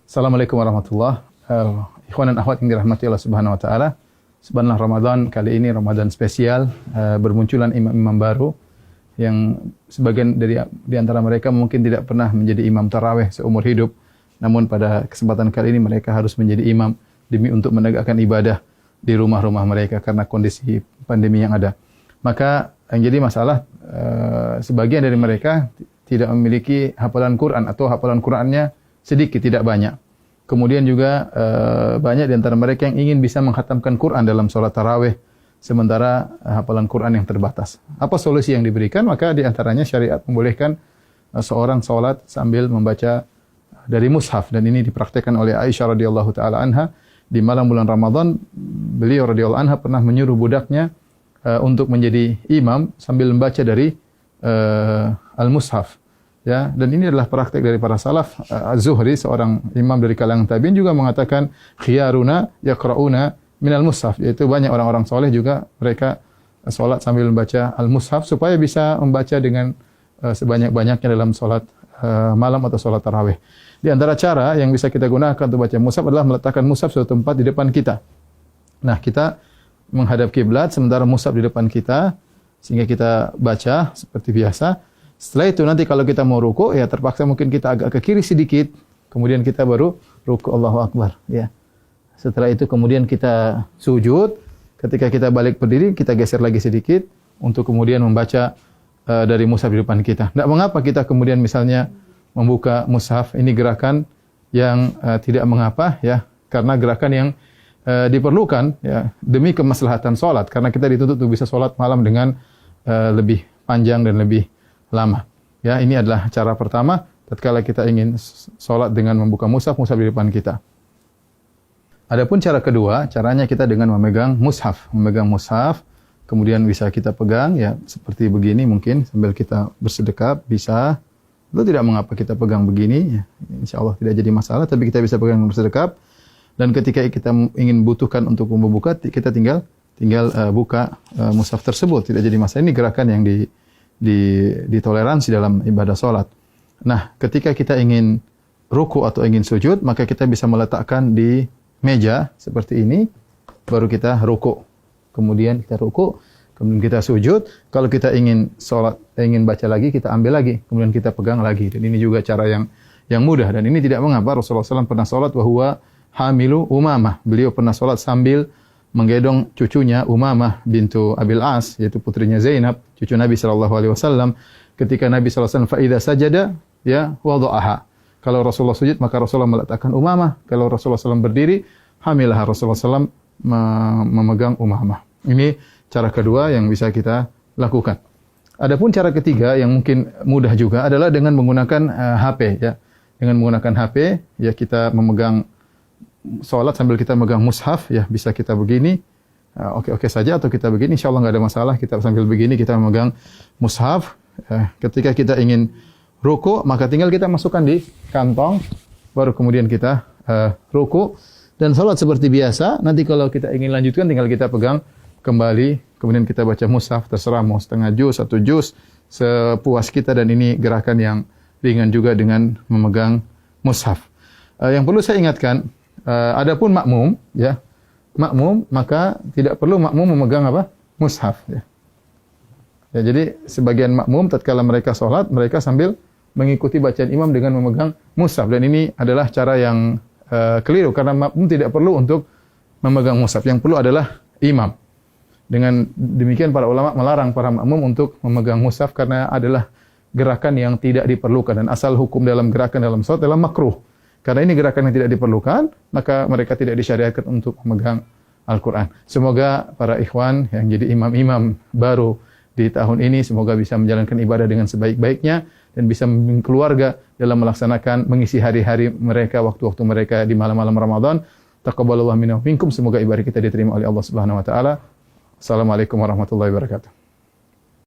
Assalamualaikum warahmatullahi wabarakatuh. Ikhwan dan akhwat yang dirahmati Allah Subhanahu wa taala. Subhanallah, Ramadan kali ini Ramadan spesial, bermunculan imam-imam baru yang sebagian di antara mereka mungkin tidak pernah menjadi imam tarawih seumur hidup. Namun pada kesempatan kali ini mereka harus menjadi imam demi untuk menegakkan ibadah di rumah-rumah mereka karena kondisi pandemi yang ada. Maka yang jadi masalah sebagian dari mereka tidak memiliki hafalan Quran atau hafalan Qurannya sedikit, tidak banyak. Kemudian juga banyak di antara mereka yang ingin bisa mengkhatamkan Quran dalam sholat tarawih, sementara hafalan Quran yang terbatas. Apa solusi yang diberikan? Maka di antaranya syariat membolehkan seorang sholat sambil membaca dari mushaf, dan ini dipraktikkan oleh Aisyah radhiyallahu taala anha di malam bulan Ramadan. Beliau radhiyallahu anha pernah menyuruh budaknya untuk menjadi imam sambil membaca dari al-mushaf. Ya, dan ini adalah praktek dari para salaf. Az-Zuhri, seorang imam dari kalangan tabi'in, juga mengatakan khiyaruna yaqra'una minal mushaf, yaitu banyak orang-orang soleh juga mereka salat sambil membaca al-mushaf supaya bisa membaca dengan sebanyak-banyaknya dalam salat malam atau salat tarawih. Di antara cara yang bisa kita gunakan untuk baca mushaf adalah meletakkan mushaf suatu tempat di depan kita. Nah, kita menghadap kiblat sementara mushaf di depan kita sehingga kita baca seperti biasa. Setelah itu nanti kalau kita mau ruku, ya terpaksa mungkin kita agak ke kiri sedikit, kemudian kita baru ruku, Allahu Akbar, ya. Setelah itu kemudian kita sujud, ketika kita balik berdiri kita geser lagi sedikit untuk kemudian membaca dari mushaf di depan kita. Tidak mengapa kita kemudian misalnya membuka mushaf, ini gerakan yang tidak mengapa, ya, karena gerakan yang diperlukan, ya, demi kemaslahatan salat, karena kita dituntut untuk bisa salat malam dengan lebih panjang dan lebih lama. Ya, ini adalah cara pertama tatkala kita ingin salat dengan membuka mushaf di depan kita. Adapun cara kedua, caranya kita dengan memegang mushaf, kemudian bisa kita pegang, ya, seperti begini mungkin sambil kita bersedekap bisa. Itu tidak mengapa kita pegang begini, ya. Insyaallah tidak jadi masalah, tapi kita bisa pegang bersedekap. Dan ketika kita ingin butuhkan untuk membuka, kita tinggal buka mushaf tersebut, tidak jadi masalah. Ini gerakan yang ditoleransi dalam ibadah salat. Nah, ketika kita ingin ruku atau ingin sujud, maka kita bisa meletakkan di meja seperti ini, baru kita ruku. Kemudian kita ruku, kemudian kita sujud. Kalau kita ingin salat, ingin baca lagi, kita ambil lagi, kemudian kita pegang lagi. Dan ini juga cara yang mudah, dan ini tidak mengapa. Rasulullah SAW pernah salat wa huwa hamilu Umamah. Beliau pernah salat sambil menggendong cucunya Umamah bintu Abil As, yaitu putrinya Zainab, cucu Nabi SAW. Ketika Nabi SAW fa idza sajada, ya, wada'aha. Kalau Rasulullah sujud, maka Rasulullah meletakkan Umamah. Kalau Rasulullah SAW berdiri, hamilah Rasulullah SAW memegang Umamah. Ini cara kedua yang bisa kita lakukan. Adapun cara ketiga yang mungkin mudah juga adalah dengan menggunakan HP, ya. Dengan menggunakan HP, ya, kita memegang salat sambil kita megang mushaf, ya, bisa kita begini, oke saja, atau kita begini, insyaallah nggak ada masalah. Kita sambil begini kita memegang mushaf. Ketika kita ingin ruku, maka tinggal kita masukkan di kantong, baru kemudian kita ruku dan salat seperti biasa. Nanti kalau kita ingin lanjutkan, tinggal kita pegang kembali, kemudian kita baca mushaf, terserah mau setengah juz, 1 juz, sepuas kita. Dan ini gerakan yang ringan juga dengan memegang mushaf. Yang perlu saya ingatkan, adapun makmum, ya, maka tidak perlu makmum memegang apa? Mushaf, ya. Ya, jadi sebagian makmum tatkala mereka salat, mereka sambil mengikuti bacaan imam dengan memegang mushaf, dan ini adalah cara yang keliru, karena makmum tidak perlu untuk memegang mushaf. Yang perlu adalah imam. Dengan demikian para ulama melarang para makmum untuk memegang mushaf karena adalah gerakan yang tidak diperlukan, dan asal hukum dalam gerakan dalam salat adalah makruh. Karena ini gerakan yang tidak diperlukan, maka mereka tidak disyariatkan untuk memegang Al-Quran. Semoga para ikhwan yang jadi imam-imam baru di tahun ini, semoga bisa menjalankan ibadah dengan sebaik-baiknya, dan bisa membimbing keluarga dalam melaksanakan, mengisi hari-hari mereka, waktu-waktu mereka di malam-malam Ramadan. Taqabbalallahu minna wa minkum. Semoga ibadah kita diterima oleh Allah Subhanahu wa taala. Assalamualaikum warahmatullahi wabarakatuh.